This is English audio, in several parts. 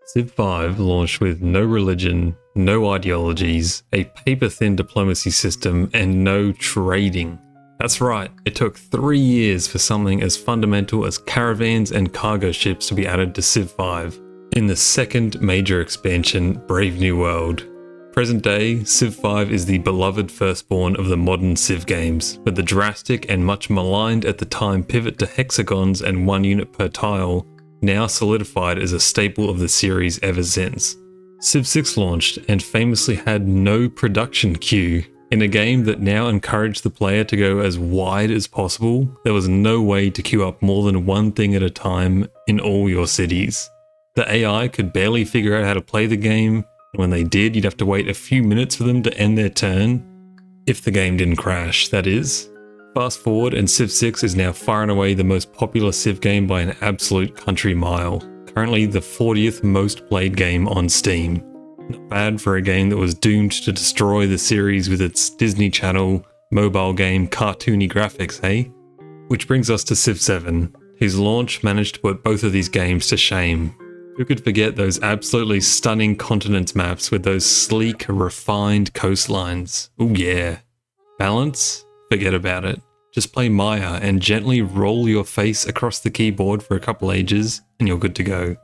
Civ 5 launched with no religion, no ideologies, a paper-thin diplomacy system, and no trading. That's right, it took 3 years for something as fundamental as caravans and cargo ships to be added to Civ 5, in the second major expansion, Brave New World. Present day, Civ 5 is the beloved firstborn of the modern Civ games, but the drastic and much maligned at the time pivot to hexagons and 1 unit per tile now solidified as a staple of the series ever since. Civ 6 launched and famously had no production queue. In a game that now encouraged the player to go as wide as possible, there was no way to queue up more than one thing at a time in all your cities. The AI could barely figure out how to play the game, and when they did, you'd have to wait a few minutes for them to end their turn. If the game didn't crash, that is. Fast forward and Civ 6 is now far and away the most popular Civ game by an absolute country mile. Currently the 40th most played game on Steam. Not bad for a game that was doomed to destroy the series with its Disney Channel mobile game cartoony graphics, eh? Which brings us to Civ 7, whose launch managed to put both of these games to shame. Who could forget those absolutely stunning continents maps with those sleek, refined coastlines? Ooh yeah. Balance? Forget about it. Just play Maya and gently roll your face across the keyboard for a couple ages and you're good to go.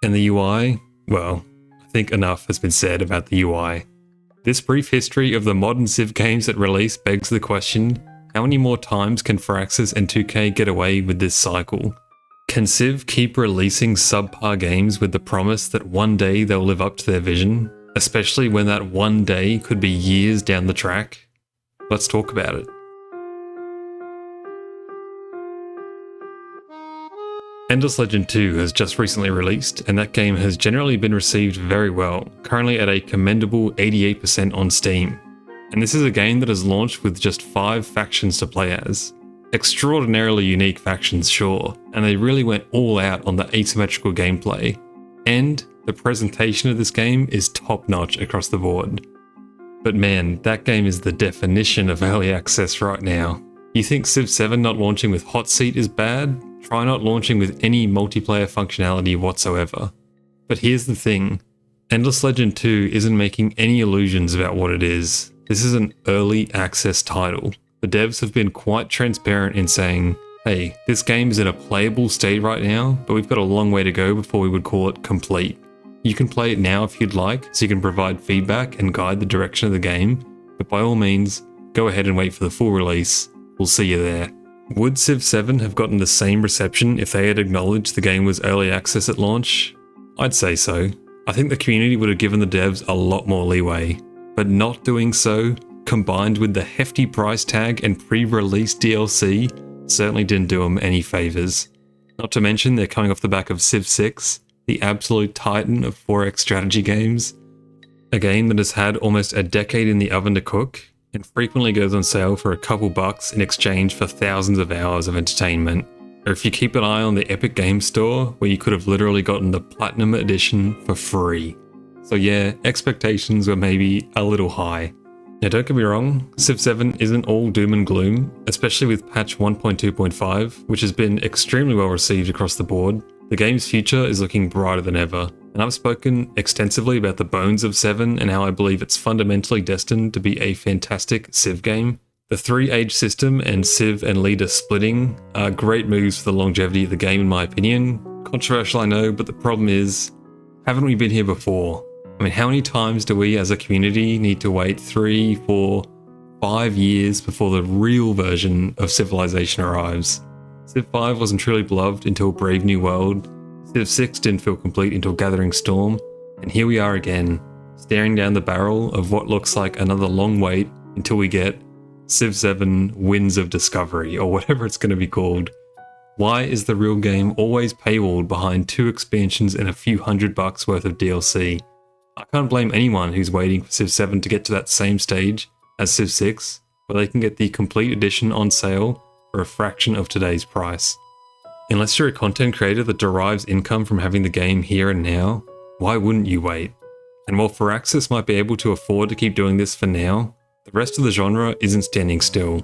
And the UI? Well, I think enough has been said about the UI. This brief history of the modern Civ games at release begs the question, how many more times can Firaxis and 2K get away with this cycle? Can Civ keep releasing subpar games with the promise that one day they'll live up to their vision, especially when that one day could be years down the track? Let's talk about it. Endless Legend 2 has just recently released, and that game has generally been received very well, currently at a commendable 88% on Steam. And this is a game that has launched with just 5 factions to play as. Extraordinarily unique factions, sure, and they really went all out on the asymmetrical gameplay. And the presentation of this game is top-notch across the board. But man, that game is the definition of early access right now. You think Civ 7 not launching with Hot Seat is bad? Try not launching with any multiplayer functionality whatsoever. But here's the thing, Endless Legend 2 isn't making any illusions about what it is. This is an early access title. The devs have been quite transparent in saying, hey, this game is in a playable state right now, but we've got a long way to go before we would call it complete. You can play it now if you'd like, so you can provide feedback and guide the direction of the game, but by all means, go ahead and wait for the full release. We'll see you there. Would Civ 7 have gotten the same reception if they had acknowledged the game was early access at launch? I'd say so. I think the community would have given the devs a lot more leeway, but not doing so, combined with the hefty price tag and pre-release DLC, certainly didn't do them any favours. Not to mention they're coming off the back of Civ 6, the absolute titan of 4X strategy games, a game that has had almost a decade in the oven to cook, and frequently goes on sale for a couple bucks in exchange for thousands of hours of entertainment. Or if you keep an eye on the Epic Games Store, where you could have literally gotten the Platinum Edition for free. So yeah, expectations were maybe a little high. Now don't get me wrong, Civ 7 isn't all doom and gloom, especially with patch 1.2.5, which has been extremely well received across the board. The game's future is looking brighter than ever, and I've spoken extensively about the bones of 7 and how I believe it's fundamentally destined to be a fantastic Civ game. The 3-age system and Civ and leader splitting are great moves for the longevity of the game in my opinion. Controversial I know, but the problem is, haven't we been here before? I mean, how many times do we as a community need to wait 3, 4, 5 years before the real version of Civilization arrives? Civ 5 wasn't truly beloved until Brave New World, Civ 6 didn't feel complete until Gathering Storm, and here we are again, staring down the barrel of what looks like another long wait until we get Civ 7 Winds of Discovery, or whatever it's going to be called. Why is the real game always paywalled behind 2 expansions and a few $100 worth of DLC? I can't blame anyone who's waiting for Civ 7 to get to that same stage as Civ 6, where they can get the complete edition on sale for a fraction of today's price. Unless you're a content creator that derives income from having the game here and now, why wouldn't you wait? And while Firaxis might be able to afford to keep doing this for now, the rest of the genre isn't standing still.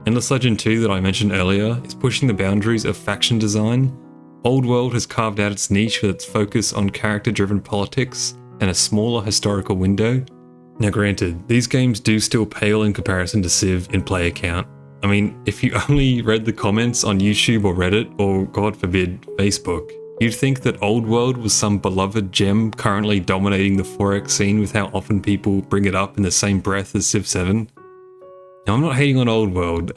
Endless Legend 2 that I mentioned earlier is pushing the boundaries of faction design Old World has carved out its niche with its focus on character-driven politics and a smaller historical window. Now granted, these games do still pale in comparison to Civ in player count. I mean, if you only read the comments on YouTube or Reddit, or God forbid, Facebook, you'd think that Old World was some beloved gem currently dominating the 4X scene with how often people bring it up in the same breath as Civ 7. Now, I'm not hating on Old World,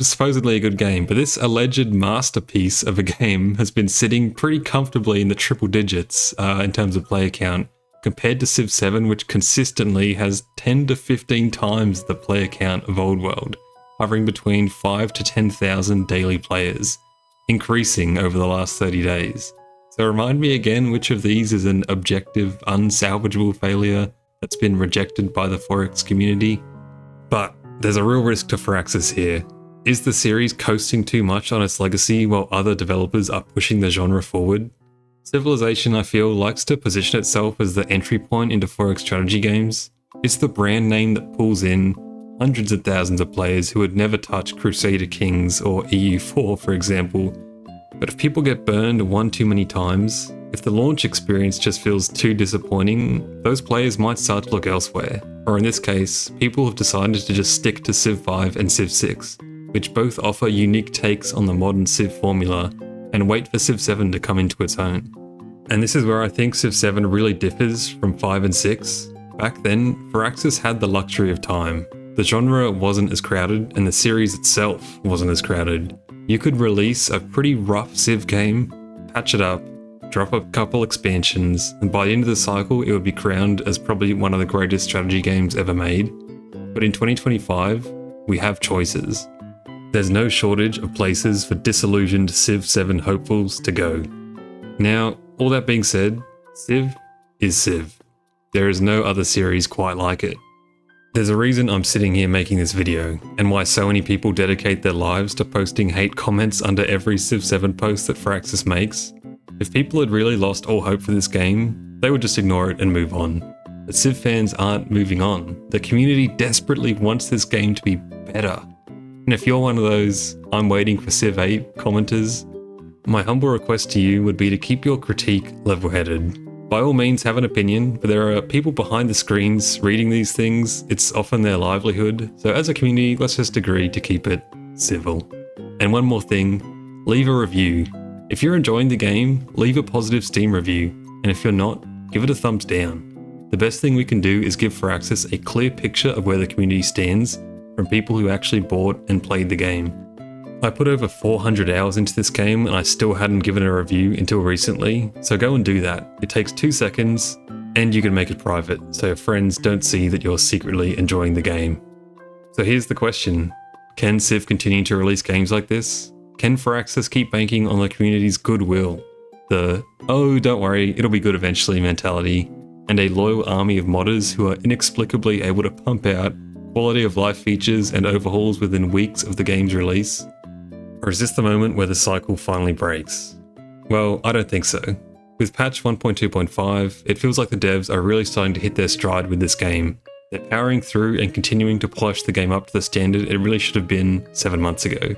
supposedly a good game, but this alleged masterpiece of a game has been sitting pretty comfortably in the triple digits in terms of player count, compared to Civ 7, which consistently has 10 to 15 times the player count of Old World, hovering between 5 to 10,000 daily players, increasing over the last 30 days. So remind me again which of these is an objective, unsalvageable failure that's been rejected by the 4X community. But there's a real risk to Firaxis here. Is the series coasting too much on its legacy while other developers are pushing the genre forward? Civilization, I feel, likes to position itself as the entry point into 4X strategy games. It's the brand name that pulls in hundreds of thousands of players who would never touch Crusader Kings or EU4, for example. But if people get burned one too many times, if the launch experience just feels too disappointing, those players might start to look elsewhere. Or in this case, people have decided to just stick to Civ 5 and Civ 6, which both offer unique takes on the modern Civ formula, and wait for Civ 7 to come into its own. And this is where I think Civ 7 really differs from 5 and 6. Back then, Firaxis had the luxury of time. The genre wasn't as crowded, and the series itself wasn't as crowded. You could release a pretty rough Civ game, patch it up, drop a couple expansions, and by the end of the cycle it would be crowned as probably one of the greatest strategy games ever made. But in 2025, we have choices. There's no shortage of places for disillusioned Civ 7 hopefuls to go. Now, all that being said, Civ is Civ. There is no other series quite like it. There's a reason I'm sitting here making this video, and why so many people dedicate their lives to posting hate comments under every Civ 7 post that Firaxis makes. If people had really lost all hope for this game, they would just ignore it and move on. But Civ fans aren't moving on. The community desperately wants this game to be better. And if you're one of those "I'm waiting for Civ 8" commenters, my humble request to you would be to keep your critique level-headed. By all means have an opinion, but there are people behind the screens reading these things. It's often their livelihood. So as a community, let's just agree to keep it civil. And one more thing, leave a review. If you're enjoying the game, leave a positive Steam review. And if you're not, give it a thumbs down. The best thing we can do is give Firaxis a clear picture of where the community stands from people who actually bought and played the game. I put over 400 hours into this game and I still hadn't given a review until recently, so go and do that. It takes 2 seconds and you can make it private so your friends don't see that you're secretly enjoying the game. So here's the question, can Civ continue to release games like this? Can Firaxis keep banking on the community's goodwill? The "oh, don't worry, it'll be good eventually" mentality, and a loyal army of modders who are inexplicably able to pump out quality of life features and overhauls within weeks of the game's release? Or is this the moment where the cycle finally breaks? Well, I don't think so. With patch 1.2.5, it feels like the devs are really starting to hit their stride with this game. They're powering through and continuing to polish the game up to the standard it really should have been 7 months ago.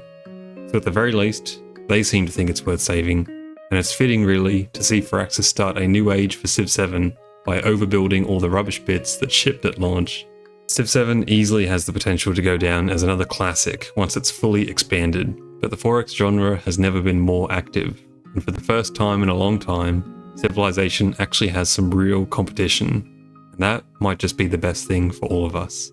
So at the very least, they seem to think it's worth saving, and it's fitting really to see Firaxis start a new age for Civ 7 by overbuilding all the rubbish bits that shipped at launch. Civ 7 easily has the potential to go down as another classic once it's fully expanded, but the 4X genre has never been more active, and for the first time in a long time, Civilization actually has some real competition, and that might just be the best thing for all of us.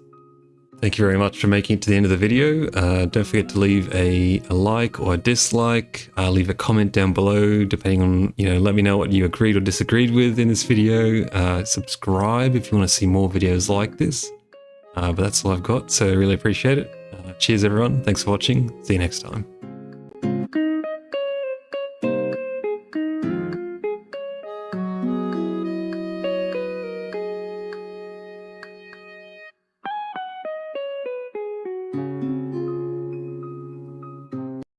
Thank you very much for making it to the end of the video. Don't forget to leave a like or a dislike, leave a comment down below depending on, let me know what you agreed or disagreed with in this video. Subscribe if you want to see more videos like this. But that's all I've got, so I really appreciate it. Cheers everyone, thanks for watching, see you next time.